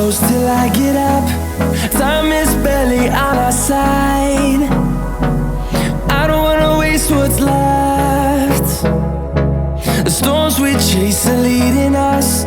close till I get up. Time is barely on our side. I don't wanna waste what's left. The storms we chase are leading us